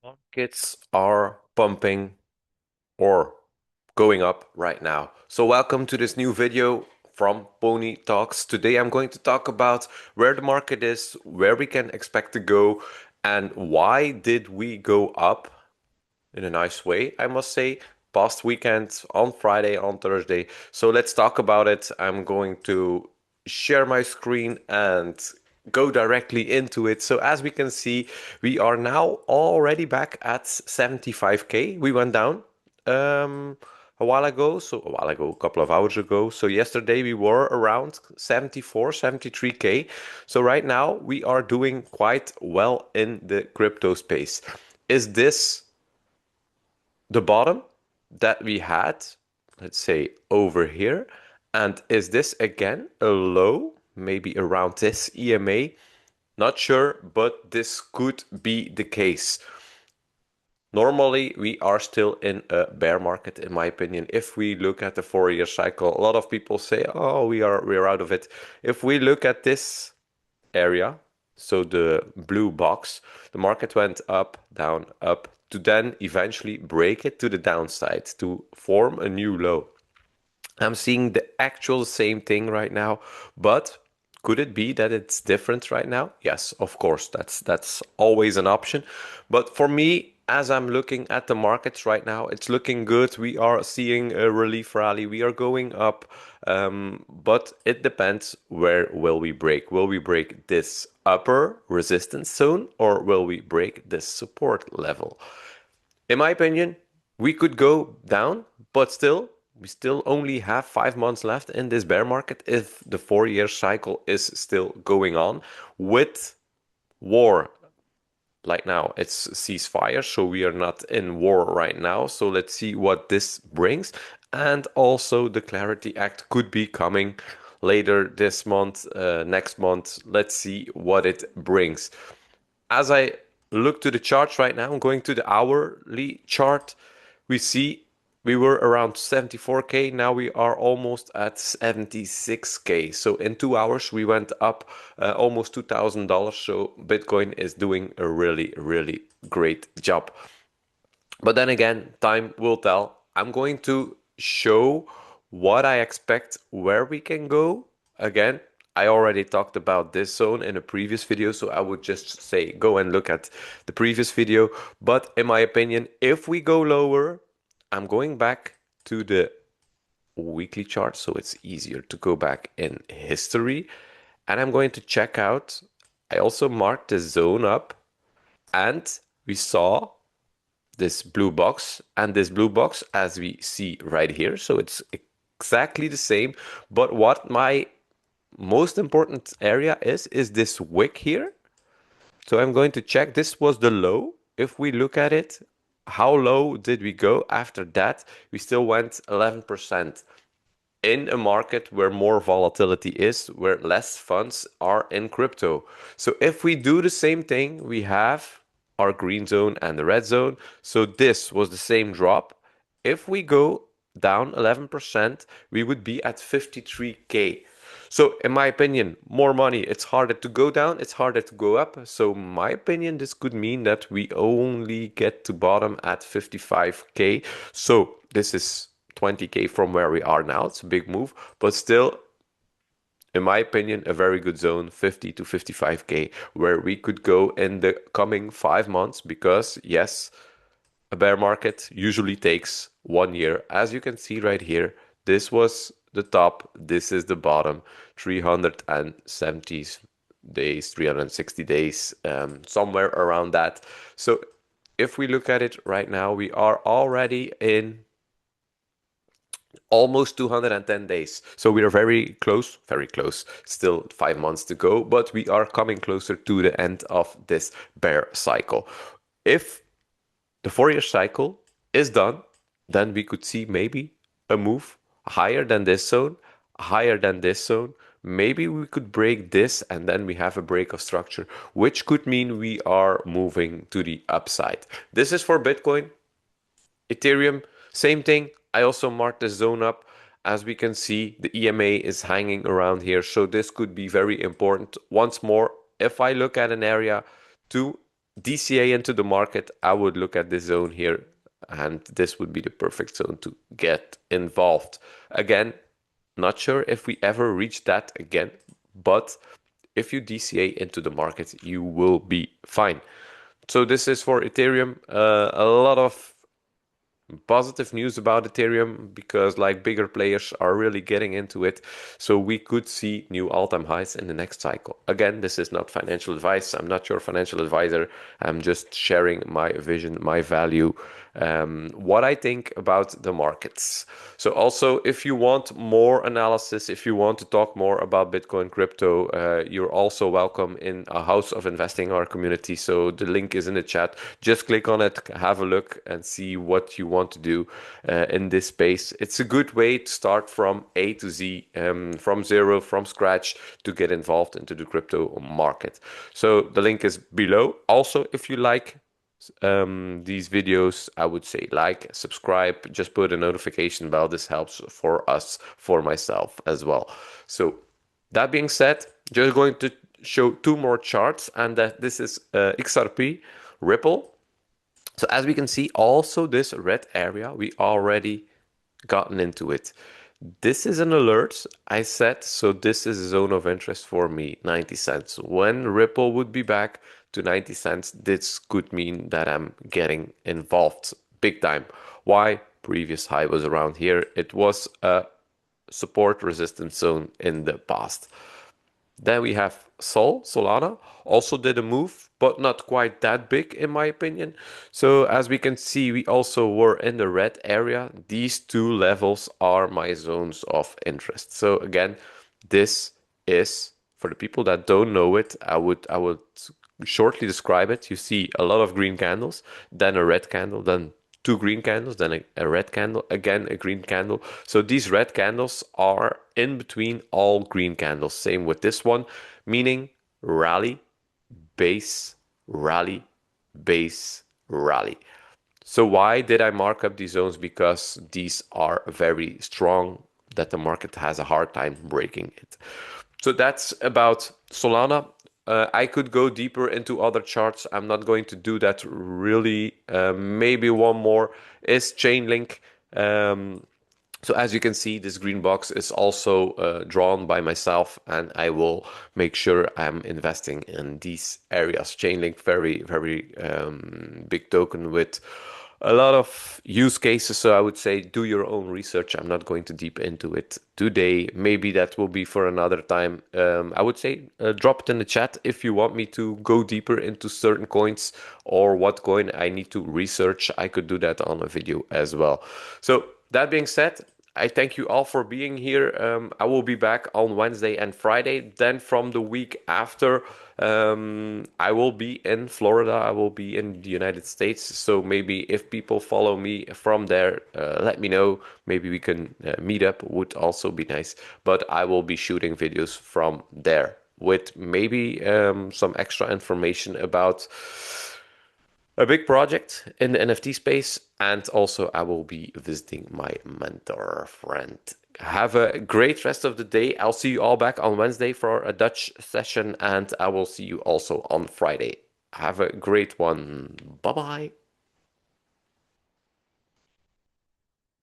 Markets are pumping or going up right now. So welcome to this new video from Pony Talks. Today I'm going to talk about where the market is, where we can expect to go, and why did we go up in a nice way, I must say, past weekend on Friday, on Thursday. So let's talk about it. I'm going to share my screen and go directly into it. So as we can see, we are now already back at 75K. We went down a while ago. A couple of hours ago. So yesterday we were around 74, 73K. So right now we are doing quite well in the crypto space. Is this the bottom that we had, let's say over here? And is this again a low, maybe around this EMA? Not sure, but this could be the case. Normally, we are still in a bear market, in my opinion. If we look at the 4-year cycle, a lot of people say, "Oh, we're out of it." If we look at this area, so the blue box, the market went up, to then eventually break it to the downside to form a new low. I'm seeing the actual same thing right now, but could it be that it's different right now? Yes, of course, that's always an option. But for me, as I'm looking at the markets right now, it's looking good. We are seeing a relief rally. We are going up, but it depends where will we break. Will we break this upper resistance zone or will we break this support level? In my opinion, we could go down, but still, we still only have 5 months left in this bear market if the 4-year cycle is still going on with war. Like now, it's ceasefire, so we are not in war right now. So let's see what this brings. And also, the Clarity Act could be coming later this month, next month. Let's see what it brings. As I look to the charts right now, I'm going to the hourly chart. We see we were around 74K. Now we are almost at 76K. So in 2 hours, we went up almost $2,000. So Bitcoin is doing a really, really great job. But then again, time will tell. I'm going to show what I expect, where we can go. Again, I already talked about this zone in a previous video, so I would just say go and look at the previous video. But in my opinion, if we go lower, I'm going back to the weekly chart, so it's easier to go back in history. And I'm going to check out, I also marked the zone up, and we saw this blue box and this blue box as we see right here. So it's exactly the same. But what my most important area is this wick here. So I'm going to check. This was the low. If we look at it, how low did we go after that? We still went 11% in a market where more volatility is, where less funds are in crypto. So if we do the same thing, we have our green zone and the red zone. So this was the same drop. If we go down 11%, we would be at 53K. So in my opinion, more money, it's harder to go down, it's harder to go up. So my opinion, this could mean that we only get to bottom at 55K. So this is 20K from where we are now. It's a big move, but still, in my opinion, a very good zone, 50 to 55K, where we could go in the coming 5 months because, yes, a bear market usually takes 1 year. As you can see right here, this was the top, this is the bottom, 370 days, 360 days, somewhere around that. So if we look at it right now, we are already in almost 210 days. So we are very close, very close. Still 5 months to go, but we are coming closer to the end of this bear cycle. If the 4-year cycle is done, then we could see maybe a move higher than this zone, higher than this zone. Maybe we could break this and then we have a break of structure, which could mean we are moving to the upside. This is for Bitcoin. Ethereum, same thing. I also marked the zone up. As we can see, the EMA is hanging around here. So this could be very important. Once more, if I look at an area to DCA into the market, I would look at this zone here, and this would be the perfect zone to get involved. Again, not sure if we ever reach that again, but if you DCA into the market, you will be fine. So this is for Ethereum. A lot of positive news about Ethereum because like bigger players are really getting into it. So we could see new all-time highs in the next cycle. Again, this is not financial advice. I'm not your financial advisor. I'm just sharing my vision, my value, what I think about the markets. So also, if you want more analysis, if you want to talk more about Bitcoin crypto, you're also welcome in a House of Investing, our community. So the link is in the chat. Just click on it, have a look, and see what you want to do in this space. It's a good way to start from A to Z, from zero, from scratch, to get involved into the crypto market. So the link is below. Also, if you like these videos, I would say like, subscribe, just put a notification bell. This helps for us, for myself as well. So that being said, just going to show two more charts, and that this is XRP, Ripple. So as we can see, also this red area, we already gotten into it. This is an alert I set, so this is a zone of interest for me, 90 cents. When Ripple would be back to 90 cents, this could mean that I'm getting involved big time. Why? Previous high was around here. It was a support resistance zone in the past. Then we have Solana, also did a move, but not quite that big in my opinion. So as we can see, we also were in the red area. These two levels are my zones of interest. So again, this is for the people that don't know it, I would shortly describe it. You see a lot of green candles, then a red candle, then two green candles, then a red candle, again a green candle. So these red candles are in between all green candles. Same with this one, meaning rally, base, rally, base, rally. So why did I mark up these zones? Because these are very strong, that the market has a hard time breaking it. So that's about Solana. I could go deeper into other charts. I'm not going to do that really. Maybe one more is Chainlink. So as you can see, this green box is also drawn by myself, and I will make sure I'm investing in these areas. Chainlink, very, very big token with a lot of use cases. So I would say do your own research. I'm not going to deep into it today. Maybe that will be for another time. I would say drop it in the chat if you want me to go deeper into certain coins or what coin I need to research. I could do that on a video as well. So that being said, I thank you all for being here. I will be back on Wednesday and Friday. Then from the week after, I will be in Florida. I will be in the United States. So maybe if people follow me from there, let me know. Maybe we can meet up. Would also be nice. But I will be shooting videos from there with maybe some extra information about a big project in the NFT space, and also I will be visiting my mentor friend. Have a great rest of the day. I'll see you all back on Wednesday for a Dutch session, and I will see you also on Friday. Have a great one. Bye bye.